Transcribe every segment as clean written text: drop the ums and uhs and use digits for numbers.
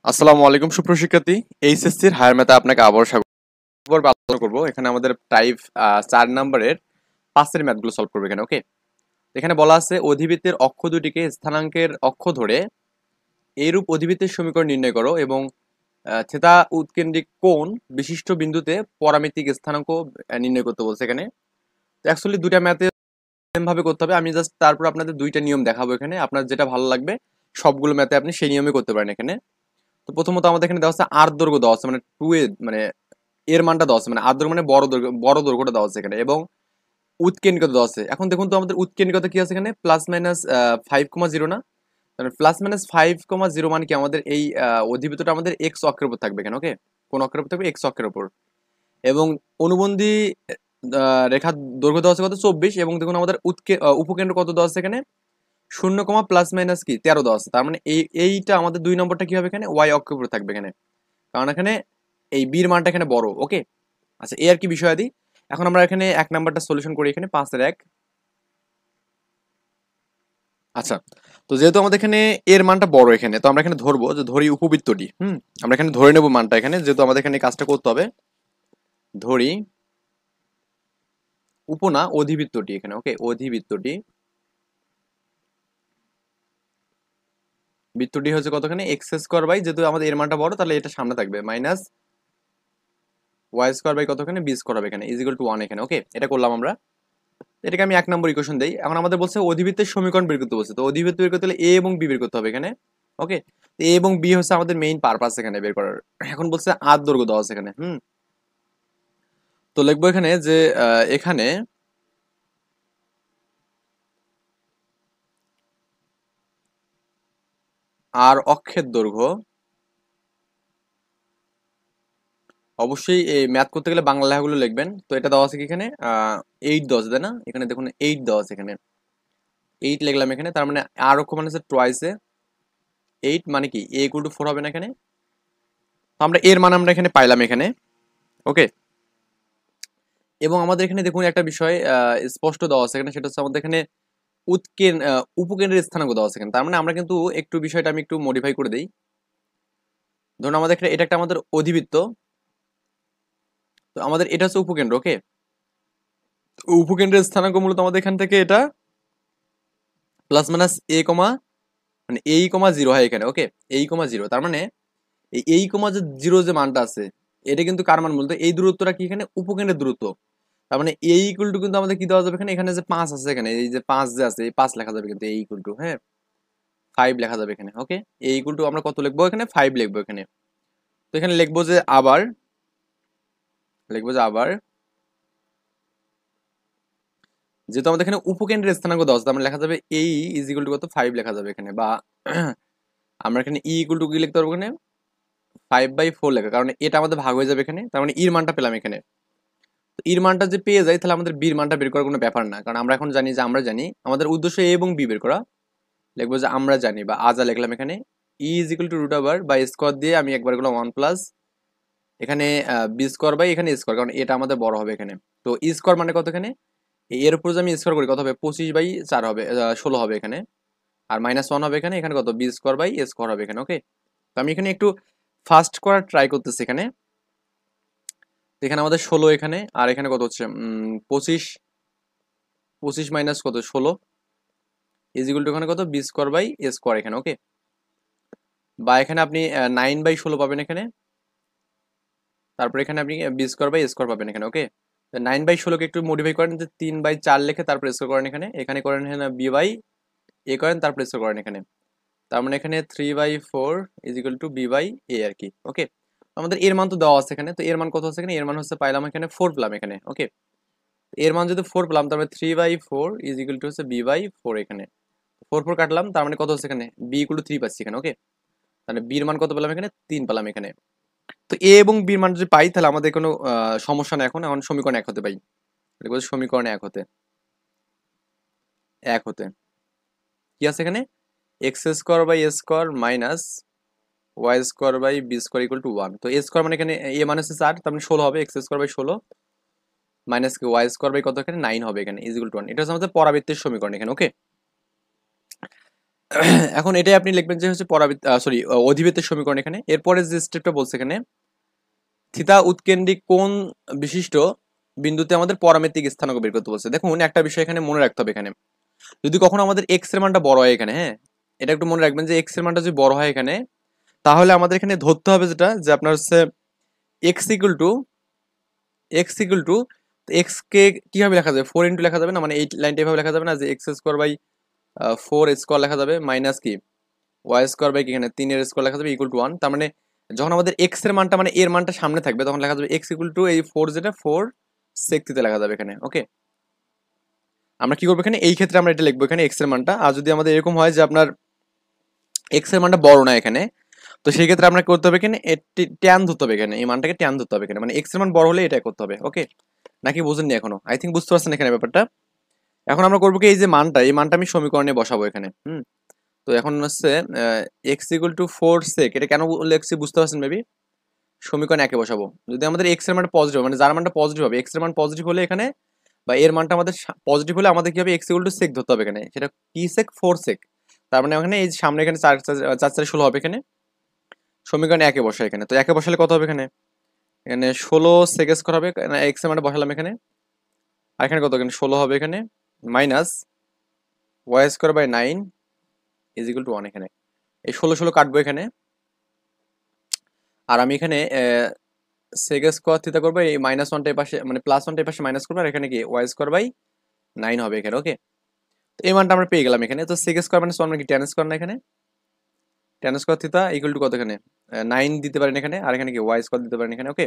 আসসালামু আলাইকুম সুপ্রশিক্ষার্থী। এইচএসসির হায়ার ম্যাথে আপনাকে আবার স্বাগত। পর্বে আলোচনা করবো এখানে আমাদের টাইপ 4 নম্বরের 5 এর ম্যাথগুলো সলভ করবো এখানে। ওকে, এখানে বলা আছে অধিবৃত্তের অক্ষ দুটিকে স্থানাঙ্কের অক্ষ ধরে এইরূপ অধিবৃত্তের সমীকরণ নির্ণয় করো এবং থেটা উৎকেন্দ্রিক কোণ বিশিষ্ট বিন্দুতে পরামিতিক স্থানাঙ্ক নির্ণয় করতে বলছে এখানে। তো অ্যাকচুয়ালি দুইটা ম্যাথে সেম ভাবে করতে হবে। আমি জাস্ট তারপর আপনাদের দুইটা নিয়ম দেখাবো এখানে, আপনার যেটা ভালো লাগবে সবগুলো ম্যাথে আপনি সেই নিয়মে করতে পারেন এখানে। তো প্রথমত আমাদের এখানে দেওয়া আছে আর দৈর্ঘ্য দেওয়া আছে, মানে 2 এ মানে এর মানটা দেওয়া আছে, মানে আর দৈর্ঘ্য মানে বড় দৈর্ঘ্যটা দেওয়া আছে এখানে, এবং উৎকেন্দ্রিকতা দেওয়া আছে। এখন দেখুন তো আমাদের উৎকেন্দ্রিকতা কি আছে এখানে, প্লাস মাইনাস 5,0 না, প্লাস মাইনাস 5,0 মানে কি আমাদের এই অধিবৃত্তটা আমাদের এক্স অক্ষের উপর থাকবে এখানে। ওকে, কোন অক্ষের উপর থাকবে? এক্স অক্ষের উপর। এবং অনুবন্ধী রেখার দৈর্ঘ্য দেওয়া আছে কত? 24। এবং দেখুন আমাদের উপকেন্দ্র কত দেওয়া আছে এখানে? 0, প্লাস মাইনাস কি 13 দেওয়া আছে। তার মানে এইটা আমাদের 2 নম্বরটা কি হবে এখানে? ওয়াই অক্ষের উপর থাকবে এখানে, কারণ এখানে এই বির মানটা এখানে বড়। ওকে, আচ্ছা এই আর কি বিষয়াদি। এখন আমরা এখানে 1 নাম্বারটা সলিউশন করি এখানে 5 এর 1। আচ্ছা, তো যেহেতু আমাদের এখানে এর মানটা বড় এখানে, তো আমরা এখানে ধরবো যে ধরি উপবৃত্তটি। আমরা এখানে ধরে নেব মানটা এখানে, যেহেতু আমাদের এখানে কাজটা করতে হবে। ধরি উপনা অধিবৃত্তটি এখানে। ওকে, অধিবৃত্তটি, বৃত্তটি হচ্ছে কতখানি? এক্স স্কোয়ার বাই, যেহেতু আমাদের এর মানটা বড় তাহলে এটা সামনে থাকবে, মাইনাস ওয়াই স্কোয়ার বাই কতখানি? বি স্কোয়ার হবে এখানে, ইজ ইকুয়াল টু 1 এখানে। ওকে, এটা করলাম আমরা। এটাকে আমি 1 নম্বর ইকুয়েশন দেই। এখন আমাদের বলছে অধিবৃত্তের সমীকরণ বের করতে বলছে। তো অধিবৃত্ত বের করতে হলে এ এবং বি বের করতে হবে এখানে। ওকে, এ এবং বি হচ্ছে আমাদের মেইন পারপাস এখানে বের করার। এখন বলছে আর দৈর্ঘ্য দেওয়া আছে এখানে। তো লিখবো এখানে যে এখানে আর অক্ষের দৈর্ঘ্য, অবশ্যই এই ম্যাথ করতে গেলে বাংলা লেখাগুলো লিখবেন। তো এটা দেওয়া আছে কি এখানে 8 দেওয়া আছে, তাই না? এখানে দেখুন 8 দেওয়া আছে এখানে, 8 লিখলাম এখানে। তার মানে আর অক্ষ মানে হচ্ছে টুয়াইসে 8, মানে কি এ ইকুয়াল টু 4 হবে না এখানে। তো আমরা এর মান আমরা এখানে পাইলাম এখানে। ওকে, এবং আমাদের এখানে দেখুন একটা বিষয় স্পষ্ট দেওয়া আছে এখানে, সেটা হচ্ছে আমাদের এখানে উপকেন্দ্রের স্থানাঙ্ক দেওয়া আছে এখানে। তার মানে আমরা কিন্তু একটু বিষয়টা আমি একটু মডিফাই করে দেই। ধরুন আমাদের এখানে এটা একটা আমাদের অধিবৃত্ত, তো আমাদের এটা হচ্ছে উপকেন্দ্র। ওকে, উপকেন্দ্রের স্থানাঙ্ক মূলত আমাদের এখান থেকে এটা প্লাস মাইনাস এ কমা, মানে এই কমা জিরো হয় এখানে। ওকে, এই কমা জিরো, তার মানে এই কমা যে জিরো যে মানটা আছে, এটা কিন্তু কার মান? বলতে এই দূরত্বটা কি এখানে? উপকেন্দ্রের দূরত্ব। তার মানে এই ইকুয়াল টু কিন্তু আমাদের কি দেওয়া যাবে এখানে? এখানে যে 5 আছে এখানে, এই যে 5 যে আছে, এই 5 লেখা যাবে কিন্তু এই ইকুয়াল টু, হ্যাঁ 5 লেখা যাবে এখানে। ওকে, এই ইকুয়াল টু আমরা কত লিখবো এখানে? 5 লিখবো এখানে। তো এখানে লিখবো যে আবার, লিখবো যে আবার, যেহেতু আমাদের এখানে উপকেন্দ্রের স্থানাঙ্ক দেওয়া আছে, আমরা লেখা যাবে এই ইজ ইকুয়াল টু কত? 5 লেখা যাবে এখানে। বা আমরা এখানে ই ইকুয়াল টু কি লিখতে পারবো এখানে? 5/4 লেখা, কারণ এটা আমাদের ভাগ হয়ে যাবে এখানে। তার মানে ইর মানটা পেলাম এখানে। তো ইর মানটা যে পেয়ে যাই, তাহলে আমাদের বির মানটা বের করার কোনো ব্যাপার না, কারণ আমরা এখন জানি যে আমরা জানি আমাদের উদ্দেশ্য এ এবং বি বের করা। লিখবো যে আমরা জানি, বা আজা লিখলাম এখানে e is equal to root over বা স্কোয়ার দিয়ে আমি একবার করলাম 1 প্লাস এখানে বি স্কোয়ার বাই এখানে স্কোয়ার, কারণ এটা আমাদের বড় হবে এখানে। তো ই স্কোয়ার মানে কত এখানে? এর উপর যে আমি স্কোয়ার করি কত হবে? 25/4 হবে, 16 হবে এখানে। আর -1 হবে এখানে, এখানে কত? B square by A square হবে এখানে। ওকে, তো আমি এখানে একটু ফাস্ট করার ট্রাই করতেছি এখানে। এখানে আমাদের 16 এখানে, আর এখানে কত হচ্ছে 25, 25 মাইনাস কত? 16 ইজ ইকুয়াল টু এখানে কত? B square by A square এখানে। ওকে, বা এখানে আপনি 9/16 পাবেন এখানে। তারপর এখানে আপনি বি স্কোয়ার বাই স্কোয়ার পাবেন এখানে। ওকে, 9/16কে একটু মডিফাই করেন যে 3/4 লিখে তারপর স্কোয়ার করেন এখানে, এখানে করেন এখানে বি বাই এ করেন তারপর স্কোয়ার করেন এখানে। তার মানে এখানে 3/4 is equal to b by a আর কি। ওকে, আমাদের এর মান তো দেওয়া আছে এখানে। তো এর মান কত আছে এখানে? এর মান হচ্ছে পাইলাম এখানে 4 পেলাম এখানে। ওকে, এর মান যদি 4 পেলাম, তার মানে 3/4 ইজ ইকুয়াল টু হচ্ছে বি/4 এখানে। 4 কাটলাম, তার মানে কত হচ্ছে এখানে? বি ইকুয়াল টু 3 পাচ্ছি এখানে। ওকে, তাহলে বির মান কত পেলাম এখানে? 3 পেলাম এখানে। তো এ এবং বির মান যদি পাই, তাহলে আমাদের কোনো সমস্যা নেই। এখন এখন সমীকরণ 1 হতে পাই। দেখবো সমীকরণ 1 হতে, 1 হতে কি আছে এখানে? X square by A square minus y square by b square equal to 1। তো এ স্কোয়ার মানে এখানে এ মানে হচ্ছে 4, তার মানে 16 হবে। এক্স স্কোয়ার বাই 16 মাইনাস কি ওয়াই স্কোয়ার বাই কত এখানে? 9 হবে এখানে, ইজ ইকুয়াল টু 1। এটা হচ্ছে আমাদের পরাবৃত্তের সমীকরণ এখানে। ওকে, এখন এটাই আপনি লিখবেন যে হচ্ছে সরি অধিবৃত্তের সমীকরণ এখানে। এরপরে যে স্টেপটা বলছে এখানে, থিতা উৎকেন্দ্রিক কোণ বিশিষ্ট বিন্দুতে আমাদের পরামিতিক স্থানাঙ্ক বের করতে বলছে। দেখুন একটা বিষয় এখানে মনে রাখতে হবে, এখানে যদি কখনো আমাদের এক্স এর মানটা বড় হয় এখানে, হ্যাঁ এটা একটু মনে রাখবেন যে এক্স এর মানটা যদি বড় হয় এখানে, তাহলে আমাদের এখানে ধরতে হবে যেটা, যে আপনার হচ্ছে x equal to x equal to x কে কিভাবে লেখা যাবে, 4 ইন্টু লেখা যাবে না, মানে এই লাইনটা এভাবে লেখা যাবে না যে এক্স স্কোয়ার বাই 4 স্কোয়ার লেখা যাবে মাইনাস কি ওয়াই স্কোয়ার বাই কি এখানে 3 এর স্কোয়ার লেখা যাবে ইকুয়াল টু 1। তার মানে যখন আমাদের এক্স এর মানটা মানে এর মানটা সামনে থাকবে তখন লেখা যাবে এক্স ইকুয়াল টু এই 4 যেটা 4 sec থিটা লেখা যাবে এখানে। ওকে, আমরা কি করবো এখানে, এই ক্ষেত্রে আমরা এটা লিখবো এখানে এক্স এর মানটা। আর যদি আমাদের এরকম হয় যে আপনার এক্স এর মানটা বড় না এখানে, তো সেই ক্ষেত্রে আমরা করতে হবে এখানে ট্যান ধরতে হবে, এখানে এই মানটাকে ট্যান ধরতে হবে এখানে, মানে এক্স এর মান বড় হলে এটা করতে হবে। ওকে, নাকি বুঝেননি এখনো? আই থিঙ্ক বুঝতে পারছেন এখানে ব্যাপারটা। এখন আমরা করবো কি, এই যে মানটা, এই মানটা আমি সমীকরণে বসাবো এখানে। তো এখন হচ্ছে এক্স ইকুয়াল টু 4 সেক, এটা কেন লিখছি বুঝতে পারছেন মেবি। সমীকরণ একে বসাবো, যদি আমাদের এক্স এর মান পজিটিভ, মানে যার মানটা পজিটিভ হবে, এক্স এর মান পজিটিভ হলে এখানে বা এর মানটা আমাদের পজিটিভ হলে আমাদের কি হবে, এক্স ইকুয়াল টু সেক ধরতে হবে এখানে, সেটা কি সেক 4 সেক। তার মানে এখানে এই সামনে এখানে 4 4 হবে এখানে, সমীকরণ একে বসে এখানে। তো একে বসালে কত হবে এখানে, এখানে 16 সেক স্কোয়ার হবে, এক্স এর মানটা বসালাম এখানে, আর এখানে কত, এখানে 16 হবে এখানে, minus y square by 9 is equal to 1 এখানে। এই 16 কাটবো এখানে, আর আমি এখানে সেক স্কোয়ার থিটা করবো, এই মাইনাস ওয়ানটা এই পাশে মানে প্লাস ওয়ানটা এই পাশে মাইনাস করবো, আর এখানে কি ওয়াই স্কোয়ার বাই 9 হবে এখানে। ওকে, তো এই মানটা আমরা পেয়ে গেলাম এখানে। তো সেক স্কোয়ার মাইনাস ওয়ান মানে কি ট্যান স্কোয়ার না, এখানে tan square theta equal to কত, এখানে 9 দিতে পারেন এখানে, আর এখানে কি ওয়াই স্কোয়ার দিতে পারেন এখানে। ওকে,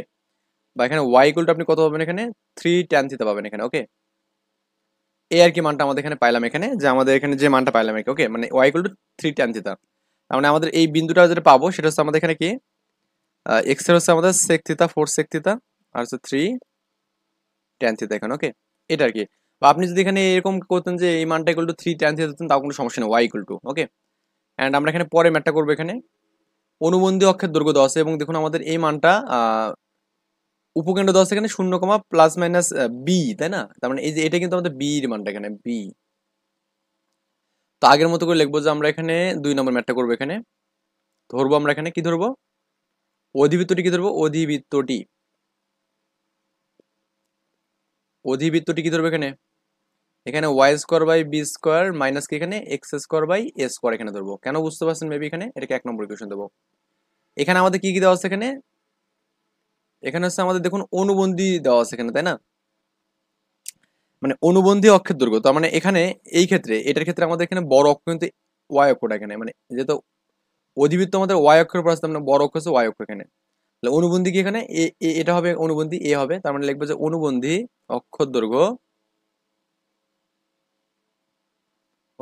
বা এখানে ওয়াই ইকুয়াল টু আপনি কত পাবেন এখানে 3 ট্যান থিটা পাবেন এখানে। ওকে, এই আর কি মানটা আমাদের এখানে পাইলাম এখানে, যে আমাদের এখানে যে মানটা পাইলাম এখানে। ওকে, মানে y equal to 3 tan theta. তার মানে আমাদের এই বিন্দুটা যেটা পাবো সেটা হচ্ছে আমাদের এখানে কি, এক্স এর হচ্ছে আমাদের সেক থিটা 4 সেক থিটা, আর হচ্ছে 3 ট্যান থিটা এখানে। ওকে, এটা আর কি। বা আপনি যদি এখানে এরকম করতেন যে এই মানটা ইকুয়াল টু 3 ট্যান থিটা দিতেন, তাও কোনো সমস্যা নেই, y equal to. Okay, and আমরা এখানে পরে ম্যাথটা করবো এখানে, অনুবন্ধী অক্ষের দৈর্ঘ্য দেওয়া আছে এবং দেখুন আমাদের এই মানটা উপকেন্দ্র দেওয়া আছে এখানে 0, প্লাস মাইনাস বি, তাই না? তার মানে এই যে এটা কিন্তু আমাদের বি এর মানটা এখানে বি। তো আগের মতো করে লিখবো যে আমরা এখানে 2 নম্বর ম্যাথটা করবো এখানে, ধরবো আমরা এখানে কি ধরবো, অধিবৃত্তটি কি ধরবো, অধিবৃত্তটি কি ধরবো এখানে, এখানে y square by b square minus কি এখানে x square by A square এখানে ধরবো। কেন বুঝতে পারছেন মেবি এখানে, এটাকে 1 নম্বর ইকুয়েশন দেবো। এখানে আমাদের কি কি দেওয়া আছে এখানে, এখানে হচ্ছে আমাদের দেখুন অনুবন্ধী দেওয়া আছে এখানে, তাই না? মানে অনুবন্ধী অক্ষের দৈর্ঘ্য, তার মানে এখানে এই ক্ষেত্রে এটার ক্ষেত্রে আমাদের এখানে বড় অক্ষ কিন্তু ওয়াই অক্ষটা এখানে, মানে যেহেতু অধিবৃত্ত আমাদের ওয়াই অক্ষের উপর আছে, মানে বড় অক্ষ হচ্ছে ওয়াই অক্ষ এখানে। তাহলে অনুবন্ধী কি এখানে এটা হবে অনুবন্ধী এ হবে, তার মানে লিখবো যে অনুবন্ধী অক্ষর দৈর্ঘ্য,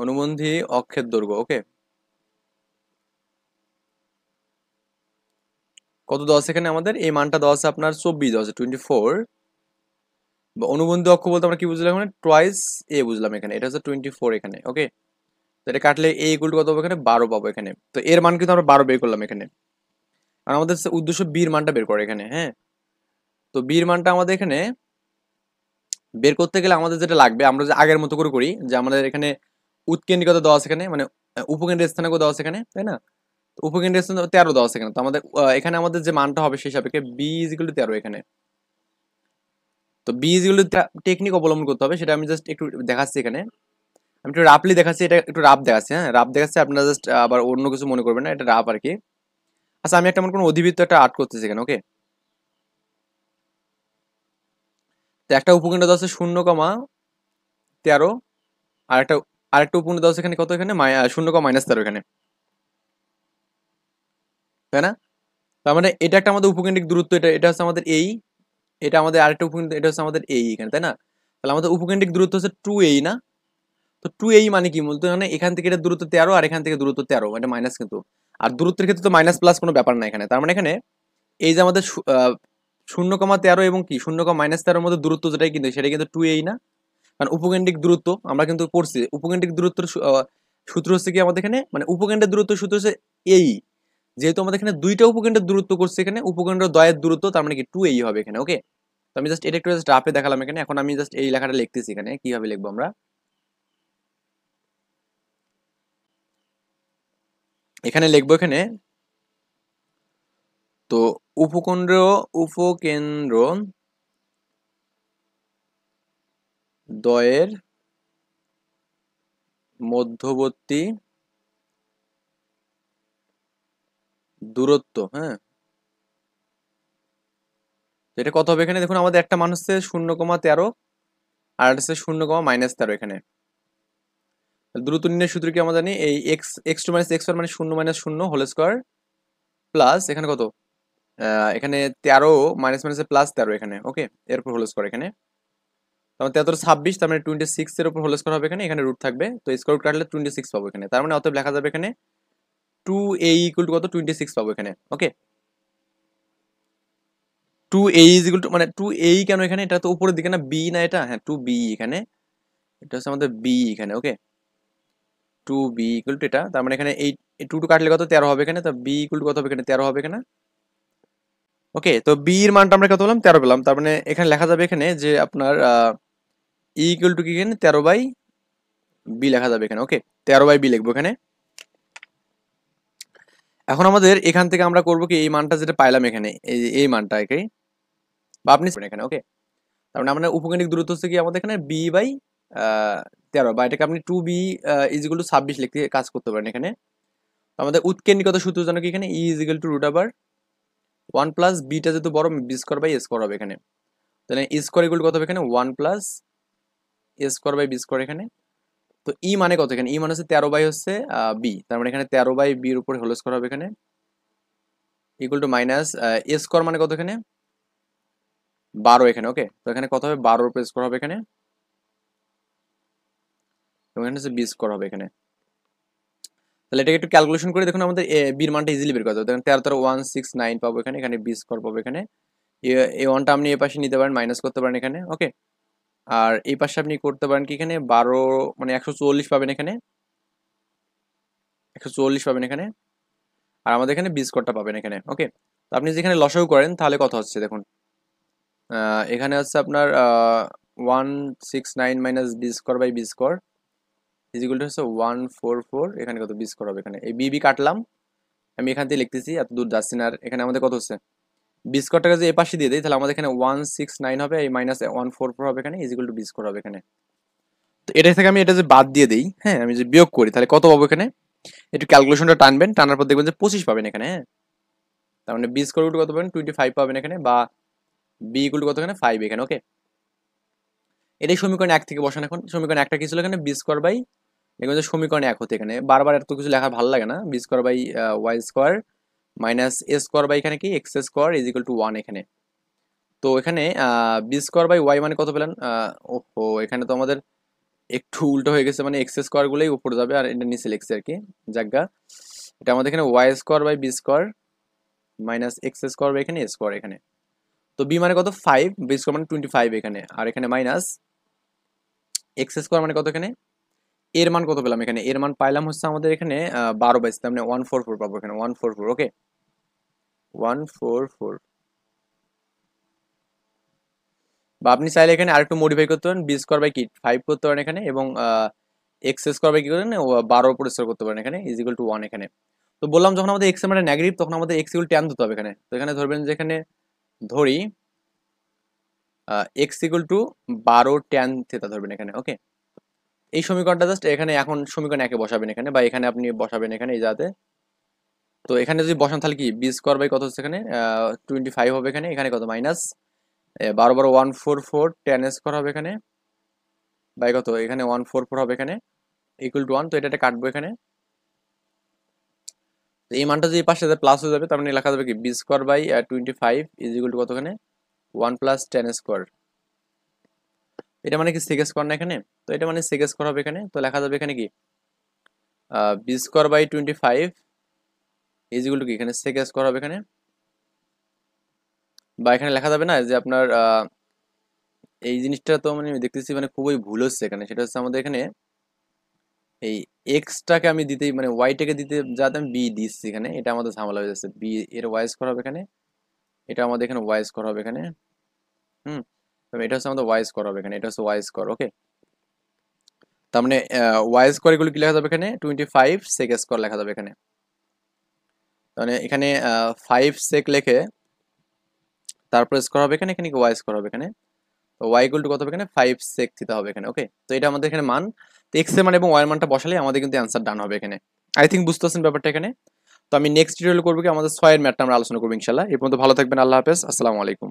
অনুবন্ধী অক্ষের দৈর্ঘ্য। ওকে, কত দেওয়া আছে এখানে, আমাদের এই মানটা দেওয়া আছে আপনার 24 দেওয়া আছে 24। বা অনুবন্ধী অক্ষ বলতে আমরা কি বুঝলাম এখানে, টুয়াইস এ বুঝলাম এখানে, এটা হচ্ছে 24 এখানে। ওকে, তো এটা কাটলে এ ইকুয়াল টু কত পাবো এখানে, 12 পাবো এখানে। তো এর মান কিন্তু আমরা 12 বের করলাম এখানে, আর আমাদের হচ্ছে উদ্দেশ্য বির মানটা বের করে এখানে। হ্যাঁ, তো বির মানটা আমাদের এখানে বের করতে গেলে আমাদের যেটা লাগবে, আমরা যে আগের মতো করে করি, যে আমাদের এখানে উৎকেন্দ্রিকতা দেওয়া আছে এখানে, মানে উপকেন্দ্রের স্থানাঙ্ক দেওয়া আছে এখানে, তাই না? তো উপকেন্দ্রের স্থানাঙ্ক 13 দেওয়া আছে এখানে, তো আমাদের এখানে আমাদের যে মানটা হবে সেই সাপেক্ষে বি ইজ ইকুয়াল টু 13 এখানে। তো b is equal to technique অবলম্বন করতে হবে, সেটা আমি জাস্ট একটু দেখাচ্ছি এখানে। আমি একটু রাফলি দেখাচ্ছি, এটা একটু রাফ দেখাচ্ছি। হ্যাঁ, রাফ দেখাচ্ছি, আপনারা জাস্ট আবার অন্য কিছু মনে করবেন না, এটা রাফ আর কি। আচ্ছা, আমি একটা মনে করুন অধিবৃত্ত একটা আর্ট করতেছি এখানে। ওকে, তো একটা উপকেন্দ্র দেওয়া আছে 0, 13, আর একটা আরেকটা উপকেন্দ্র দেওয়া আছে এখানে কত, এখানে 0, -13 এখানে, তাই না? তার মানে এটা একটা আমাদের উপকেন্দ্রিক দূরত্ব, এটা এটা হচ্ছে আমাদের এই, এটা আমাদের আরেকটা উপকেন্দ্র, এটা হচ্ছে আমাদের এই এখানে, তাই না? তাহলে আমাদের উপকেন্দ্রিক দূরত্ব হচ্ছে 2a না? তো 2a মানে কি বলতো, মানে এখান থেকে এটা দূরত্ব 13 আর এখান থেকে দূরত্ব 13, মানে মাইনাস কিন্তু। আর দূরত্বের ক্ষেত্রে তো মাইনাস প্লাস কোনো ব্যাপার না এখানে। তার মানে এখানে এই যে আমাদের 0, 13 এবং কি 0, -13 মধ্যে দূরত্ব যেটাই কিন্তু সেটা কিন্তু 2a না? কারণ উপকেন্দ্রিক দূরত্ব আমরা কিন্তু পড়ছি, উপকেন্দ্রিক দূরত্বের সূত্র হচ্ছে কি আমাদের এখানে, মানে উপকেন্দ্রের দূরত্ব সূত্র হচ্ছে এই, যেহেতু আমাদের এখানে দুইটা উপকেন্দ্রের দূরত্ব করছে এখানে, উপকেন্দ্র দ্বয়ের দূরত্ব, তার মানে কি 2a হবে এখানে। ওকে, তো আমি জাস্ট এটা একটু জাস্ট রাফে দেখালাম এখানে। এখন আমি জাস্ট এই লেখাটা লিখতেছি এখানে, কিভাবে লিখবো আমরা। এখানে লিখবো এখানে, তো উপকেন্দ্র দ্বয়ের মধ্যবর্তী দূরত্ব, হ্যাঁ, এটা কত হবে এখানে দেখুন, আমাদের একটা মান হচ্ছে 0,13 আর একটা হচ্ছে 0,-13 এখানে। দূরত্ব নির্ণয়ের সূত্র কি আমরা জানি, এই x2 - x1 মানে 0 - 0 হোল স্কয়ার প্লাস এখানে কত, এখানে 13 মাইনাস মাইনাসে প্লাস 13 এখানে, ওকে, এরপর হোল স্কয়ার এখানে, তার মানে 13 26, তার মানে 26 এর উপর হোল স্কয়ার হবে এখানে, এখানে রুট থাকবে, তো স্কয়ার রুট কাটলে 26 পাবো এখানে, তার মানে অতএব লেখা যাবে এখানে 2a ইকুয়াল টু কত, 26 পাবো এখানে, ওকে। 2a ইজ ইকুয়াল টু মানে 2a কেন এখানে, এটা তো উপরের দিকে না, b না এটা, হ্যাঁ 2b এখানে, এটা হচ্ছে আমাদের b এখানে, ওকে। 2b ইকুয়াল টু এটা, তার মানে এখানে এই 2 কাটলে কত, 13 হবে এখানে, তো b ইকুয়াল টু কত হবে এখানে, 13 হবে এখানে, ওকে। তো b এর মানটা আমরা কত পেলাম, 13 পেলাম, তার মানে এখানে লেখা যাবে এখানে যে আপনার ই ইকুয়াল টু কি এখানে 13/b লেখা যাবে এখানে, ওকে। 13/b লিখবো এখানে। এখন আমাদের এখান থেকে আমরা করবো কি, এই মানটা যেটা পাইলাম এখানে, এই মানটা একে বা আপনি এখানে, ওকে। তার মানে আমাদের উপকেন্দ্রিক দূরত্ব হচ্ছে কি আমাদের এখানে b/13, বা এটাকে আপনি 2b ইজ ইকুয়াল টু 26 লিখতে কাজ করতে পারেন এখানে। তো আমাদের উৎকেন্দ্রিকতা সূত্র জানো কি এখানে, e is equal to √1 plus beta যেহেতু বড়, b square by A square হবে এখানে, তাহলে ই স্কোয়ার ইকুয়াল কত হবে এখানে, 1 plus a square by b square এখানে। তো ই মানে কত এখানে, ই মানে হচ্ছে 13 বাই হচ্ছে বি, তার মানে এখানে 13/b এর উপর হোল স্কোয়ার হবে এখানে, equal to minus a square মানে কত এখানে 12 এখানে, ওকে। তো এখানে কত হবে, 12 উপর স্কোয়ার হবে এখানে, এবং এখানে হচ্ছে বি স্কোয়ার হবে এখানে। তাহলে এটাকে একটু ক্যালকুলেশন করে দেখুন, আমাদের বির মানটা ইজিলি বের করা যাবে, দেখুন 13 169 পাবো এখানে, এখানে বি স্কোয়ার পাবো এখানে, এই ওয়ানটা আপনি এই পাশে নিতে পারেন, মাইনাস করতে পারেন এখানে, ওকে। আর এই পাশে আপনি করতে পারেন কি এখানে 12 মানে 144 পাবেন এখানে, 144 পাবেন এখানে, আর আমাদের এখানে বি স্কোয়ারটা পাবেন এখানে, ওকে। তো আপনি যেখানে লসাগু করেন তাহলে কত হচ্ছে দেখুন, এখানে হচ্ছে আপনার 169 minus b square by b square is equal to হচ্ছে 144, এখানে কত বি স্কোয়ার হবে এখানে, এই বি কাটলাম, আমি এখান থেকে লিখতেছি, এত দূর যাচ্ছি না আর। এখানে আমাদের কত হচ্ছে, বি স্কোয়ারটাকে যদি এই পাশে দিয়ে দিই তাহলে আমাদের এখানে 169 হবে, এই মাইনাস 144 হবে এখানে, ইজিকুয়াল টু বি স্কোয়ার হবে এখানে। তো এটা থেকে আমি এটা যে বাদ দিয়ে দিই, হ্যাঁ, আমি যদি বিয়োগ করি তাহলে কত পাবো এখানে, একটু ক্যালকুলেশনটা টানবেন, টানার পর দেখবেন যে 25 পাবেন এখানে, হ্যাঁ। তার মানে বি স্কোয়ার কত পাবেন, 25 পাবেন এখানে, বা বি ইকুয়াল টু কত এখানে 5 এখানে, ওকে। এটাই সমীকরণ 1 থেকে বসান। এখন সমীকরণ 1টা কি ছিল এখানে, বি স্কোয়ার বাই, দেখবেন যে সমীকরণ 1 হতে এখানে বারবার এত কিছু লেখা ভালো লাগে না, b square by y square minus a square by এখানে কি x square is equal to 1 এখানে। তো এখানে বি স্কোয়ার বাই ওয়াই মানে কত পেলেন, ওহো এখানে তো আমাদের একটু উল্টো হয়ে গেছে, মানে এক্স স্কোয়ার গুলোই উপরে যাবে আর এটা নিচে লিখছে আর কি, জায়গা। এটা আমাদের এখানে y square by b square minus x square by এখানে এ স্কোয়ার এখানে। তো বি মানে কত 5, বি স্কোয়ার মানে 25 এখানে, আর এখানে মাইনাস এক্স স্কোয়ার মানে কত এখানে, এর মান কত পেলাম এখানে, এর মান পাইলাম হচ্ছে আমাদের এখানে 12/, তার মানে 144 পাবো এখানে, 144, ওকে, 144। বা আপনি চাইলে এখানে আরেকটু মডিফাই করতে পারেন, বি স্কোয়ার বাই কি 5 করতে পারেন এখানে, এবং এক্স স্কোয়ার বাই কি করেন 12 উপর স্কোয়ার করতে পারেন এখানে, ইজ ইকুয়াল টু 1 এখানে। তো বললাম যখন আমাদের এক্স এর মানে নেগেটিভ তখন আমাদের এক্স ইকুয়াল ট্যান দিতে হবে এখানে, তো এখানে ধরবেন যে এখানে ধরি x equal two 12 tan theta ধরবেন এখানে, ওকে। এই সমীকরণটা জাস্ট এখানে এখন সমীকরণ 1 বসাবেন এখানে, বা এখানে আপনি বসাবেন এখানে এই জায়গাতে। তো এখানে যদি বসান তাহলে কি বি স্কোয়ার বাই কত হচ্ছে এখানে 25 হবে এখানে, এখানে কত মাইনাস 12 144 ট্যান স্কোয়ার হবে এখানে, বাই কত এখানে 144 হবে এখানে, ইকুয়াল টু 1। তো এটা কাটবো এখানে, তো এই মানটা যদি পাশে প্লাস হয়ে যাবে তার মানে লেখা যাবে কি b square by 25 is equal to কত এখানে 1 প্লাস টেন স্কোয়ার। এটা মানে কি সেক স্কোয়ার না এখানে, তো এটা মানে সেক স্কোয়ার হবে এখানে, তো লেখা যাবে এখানে কি b square by 25 is equal to কি এখানে সেক স্কোয়ার হবে এখানে, বা এখানে লেখা যাবে না যে আপনার এই জিনিসটা তো মানে আমি দেখতেছি মানে খুবই ভুল হচ্ছে এখানে, সেটা হচ্ছে আমাদের এখানে এই এক্সটাকে আমি দিতেই মানে ওয়াইটাকে দিতে যাতে আমি বি দিচ্ছি এখানে, এটা আমাদের ঝামেলা হয়ে যাচ্ছে, বি এর ওয়াই স্কোয়ার হবে এখানে, এটা আমাদের এখানে ওয়াই স্কোয়ার হবে এখানে, হুম। তবে এটা হচ্ছে আমাদের ওয়াই স্কোয়ার হবে এখানে, এটা হচ্ছে ওয়াই স্কোয়ার, ওকে। তার মানে ওয়াই স্কোয়ার এগুলো কি লেখা যাবে এখানে 25 সেক স্কোয়ার লেখা যাবে এখানে, মানে এখানে 5 সেক লিখে তারপর স্কোয়ার হবে এখানে, এখানে ওয়াই স্কোয়ার হবে এখানে। তো ওয়াই ইকুয়াল টু কত হবে এখানে 5 সেক থিটা হবে এখানে। ওকে, তো এটা আমাদের এখানে মান। তো এক্স এর মান এবং ওয়াই এর মানটা বসালে আমাদের কিন্তু অ্যান্সার ডান হবে এখানে। আই থিঙ্ক বুঝতে পারছেন ব্যাপারটা এখানে। তো আমি নেক্সট টিউটোরিয়াল করবো কি আমাদের 6 এর ম্যাথটা আমরা আলোচনা করবো ইনশাল্লাহ। এই পর্যন্ত ভালো থাকবেন, আল্লাহ হাফেজ, আসসালামু আলাইকুম।